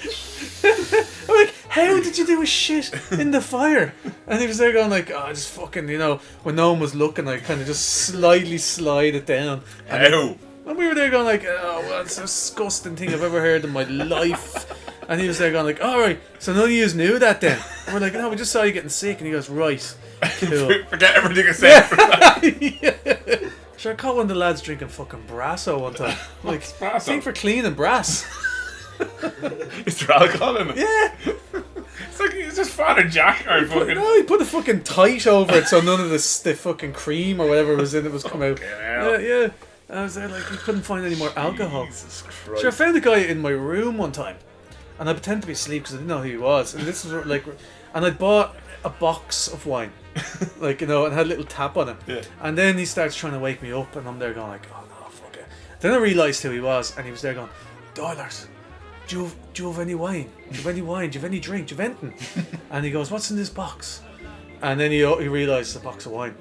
I'm like, how did you do a shit in the fire? And he was there going like, oh, just fucking, you know, when no one was looking, I kind of just slightly slide it down. How? And we were there going like, oh, well, it's the disgusting thing I've ever heard in my life. And he was there going like, alright, so none of you knew that then? And we're like, no, we just saw you getting sick. And he goes, right, cool. Forget everything I said for that. Yeah. Sure, I caught one of the lads drinking fucking Brasso one time. Like, Brasso? thing for cleaning brass. Is there alcohol in it? Yeah. It's like, it's just Father Jack or fucking... No, he put a fucking tight over it so none of the fucking cream or whatever was in it was come out. Yeah. I was there like, we couldn't find any more alcohol. Jesus Christ. Sure, I found a guy in my room one time, and I pretended to be asleep because I didn't know who he was. And this was like, and I bought a box of wine, like, you know, and had a little tap on it. Yeah. And then he starts trying to wake me up, and I'm there going like, oh no, fuck it. Then I realised who he was, and he was there going, Dollars, do you have any wine? Do you have any wine? Do you have any drink? Do you have anything? And he goes, what's in this box? And then he realised it's a box of wine.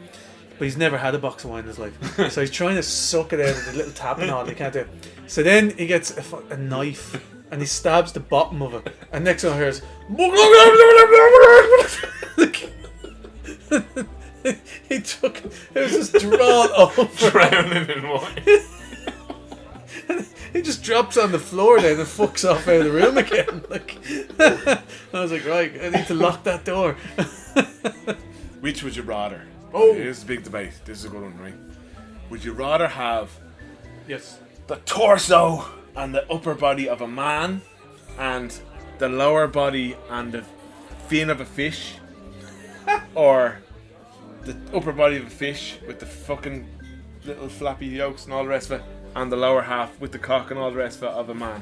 But he's never had a box of wine in his life. So he's trying to suck it out of the little tap and all, and he can't do it. So then he gets a knife, and he stabs the bottom of it. And next thing I hear is... He took it. It was just drawn over. Drowning in wine. drops on the floor then and fucks off out of the room again. Like, I was like, right, I need to lock that door. Which would you rather? Oh. Here's the big debate. This is a good one, right? Would you rather have Yes. the torso and the upper body of a man and the lower body and the fin of a fish, or the upper body of a fish with the fucking little flappy yolks and all the rest of it, and the lower half with the cock and all the rest of a man?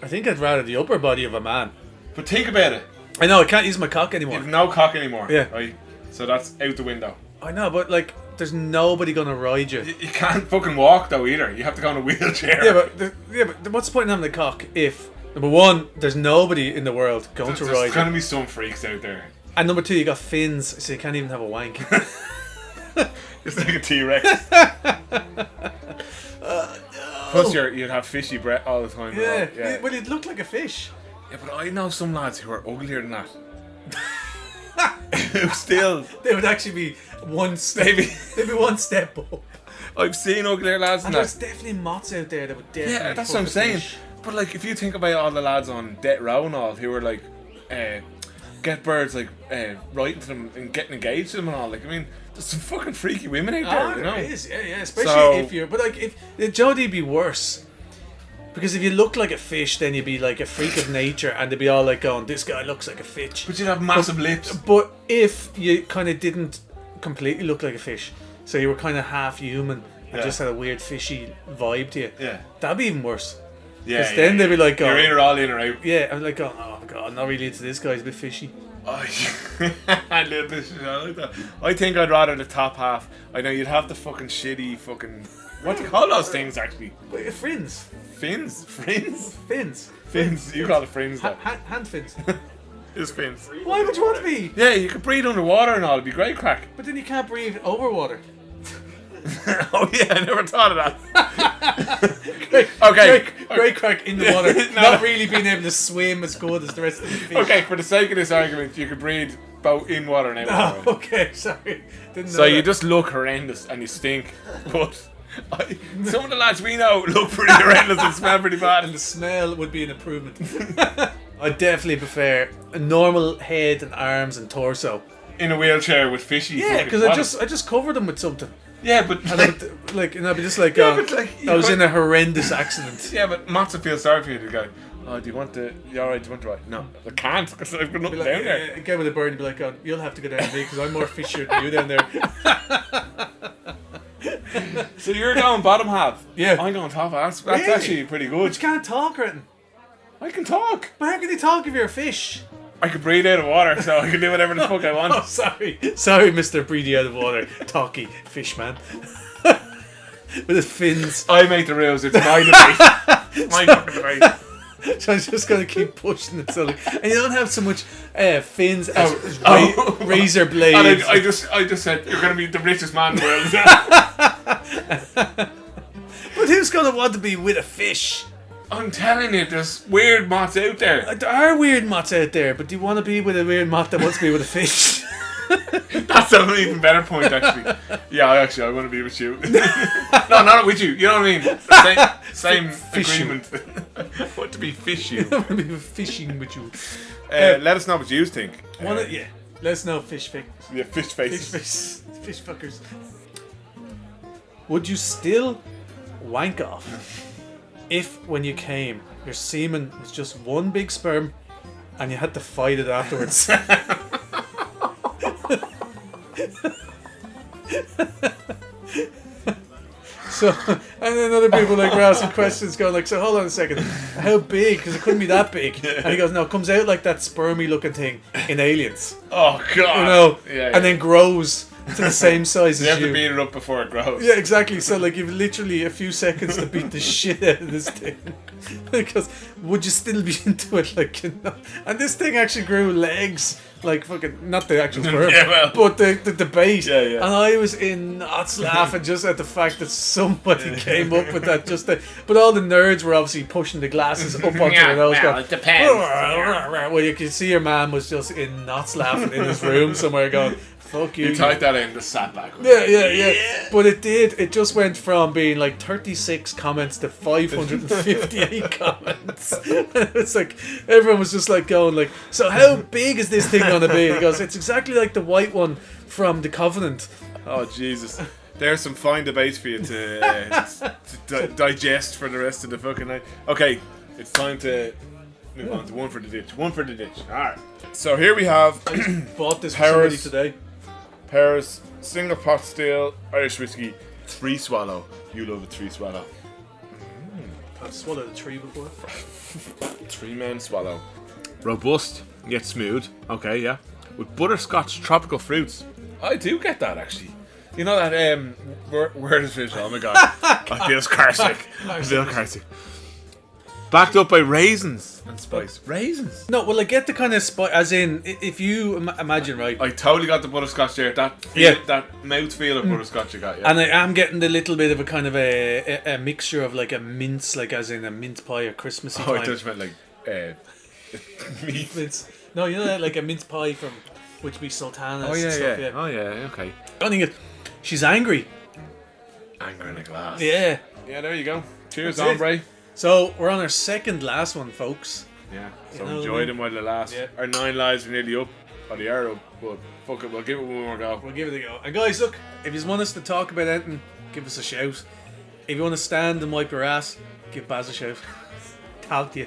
I think I'd rather the upper body of a man. But think about it. I know, I can't use my cock anymore. You've no cock anymore. Yeah. Right? So that's out the window. I know, but like, there's nobody gonna ride you. You can't fucking walk though either. You have to go in a wheelchair. Yeah, but what's the point in having the cock if, number one, there's nobody in the world going to ride There's you, gonna be some freaks out there. and number two, you got fins, so you can't even have a wank. It's like a T-Rex. Plus, you'd have fishy breath all the time. Yeah, well, you'd look like a fish. Yeah, but I know some lads who are uglier than that. Who still... They would actually be one step. They'd be one step up. I've seen uglier lads than And there's that. definitely moths out there that would definitely. Yeah, that's fuck what I'm a saying. fish. But like, if you think about all the lads on death row and all, who were like, get birds like writing to them and getting engaged to them and all. Like, I mean, there's some fucking freaky women out there, you know. There is, yeah, especially So- if you're. But like, if Jody'd be worse. Because if you look like a fish, then you'd be like a freak of nature, and they'd be all like going, "This guy looks like a fish." But you'd have massive lips. But if you kind of didn't completely look like a fish, so you were kind of half human and Yeah. just had a weird fishy vibe to you, Yeah. that'd be even worse. Yeah. Because then they'd be like, You're going, either all in or out. yeah, I'm like, going, oh my god, I'm not really into this guy. He's a bit fishy. Oh, I love this shit. I like that. I think I'd rather the top half. I know you'd have the fucking shitty fucking. What do you call those things actually? Wait, fins. Fins? Fins? Fins. Fins. You call it fins though. Hand fins. It's fins. Why would you want to be? Yeah, you could breathe underwater and all. It'd be great crack. But then you can't breathe over water. Oh yeah, I never thought of that. Okay. Great crack in the water. No. Not really being able to swim as good as the rest of the fish. Okay, for the sake of this argument, you could breathe both in water and out Oh, water. okay, sorry. Didn't know So you that. just look horrendous and you stink. But some of the lads we know look pretty horrendous and smell pretty bad. And the smell would be an improvement. I definitely prefer a normal head and arms and torso. In a wheelchair with fishy. Yeah, fucking because bottom. I just covered them with something. Yeah, but And I would, like, and I'd be just like, Yeah, but like, I was you in a horrendous accident. yeah, but Matt's would feel sorry for you to go. Oh, do you want to? You alright? Do you want to ride? No, I can't because I've got nothing Be like, down there. get with a bird and be like, oh, you'll have to go down with me because I'm more fishier than you down there. So you're going bottom half. Yeah. I'm going top half. That's Really? actually pretty But good. you can't talk or anything. I can talk. But how can you talk if you're a fish? I can breathe out of water, so I can do whatever the fuck I want. Oh, sorry, Mr. Breedy out of water, talky fish man, with his fins. I make the rules. It's my debate. It's my fucking debate. So I'm just gonna keep pushing it. So, like, and you don't have so much fins as razor blades. And I just said you're going to be the richest man in the world. But who's gonna want to be with a fish? I'm telling you, there's weird moths out there. There are weird moths out there, but do you want to be with a weird moth that wants to be with a fish? That's an even better point, actually. Yeah, I want to be with you. No, not with you. You know what I mean? Same Fish you. agreement. Want to be fish you. I want to be fishing with you. Let us know what you think. Yeah, let us know, fish Yeah, fish faces. fish fuckers. Would you still wank off if, when you came, your semen was just one big sperm and you had to fight it afterwards? So, and then other people like were asking questions, going like, "So hold on a second, how big? Because it couldn't be that big." And he goes, "No, it comes out like that spermy-looking thing in Aliens, Oh, God. you know, Yeah. and then grows to the same size you as have you." to beat it up before it grows. Yeah, exactly. So like, you've literally a few seconds to beat the shit out of this thing. Because would you still be into it? Like, you know? And this thing actually grew legs, like fucking not the actual sperm, Yeah, well. but the debate. Yeah, yeah. And I was in knots laughing just at the fact that somebody came up with that. But all the nerds were obviously pushing the glasses up onto their nose. well, Going, it depends. well, you could see your man was just in knots laughing in his room somewhere, going, Fuck you. You typed that in, just sat back. Yeah. But it did. It just went from being like 36 comments to 558 comments. It's like everyone was just like going like, so how big is this thing gonna be? He goes, it's exactly like the white one from the Covenant. Oh Jesus. There's some fine debates for you to digest for the rest of the fucking night. Okay, it's time to move on to one for the ditch. One for the ditch. Alright. So here we have I just bought this for somebody today. Paris single pot still Irish whiskey 3 swallow. You love a 3 swallow. I've swallowed a tree before. 3 men swallow. Robust yet smooth. Okay, yeah. With butterscotch tropical fruits. I do get that actually. You know that word is fish? Oh my god. I feel carsick. Backed up by raisins and spice. Raisins? No, well, I get the kind of spice, as in, if you imagine, right? I totally got the butterscotch there. That mouthfeel of butterscotch you got, yeah. And I am getting the little bit of a kind of a mixture of like a mince, like as in a mince pie or Christmassy Oh, time. I just meant like meat. Mince. No, you know that, like a mince pie from which be sultanas Oh yeah, and stuff, yeah. Oh yeah, okay. I think she's angry. Anger in a glass. Yeah. Yeah, there you go. Cheers, That's it. hombre. So we're on our second last one, folks. Yeah. So You know enjoy what I mean? them while they last. Yeah. Our 9 lives are nearly up. Or they are up, but fuck it, we'll give it one more go. We'll give it a go. And guys, look, if you want us to talk about anything, give us a shout. If you want to stand and wipe your ass, give Baz a shout. Talk to you.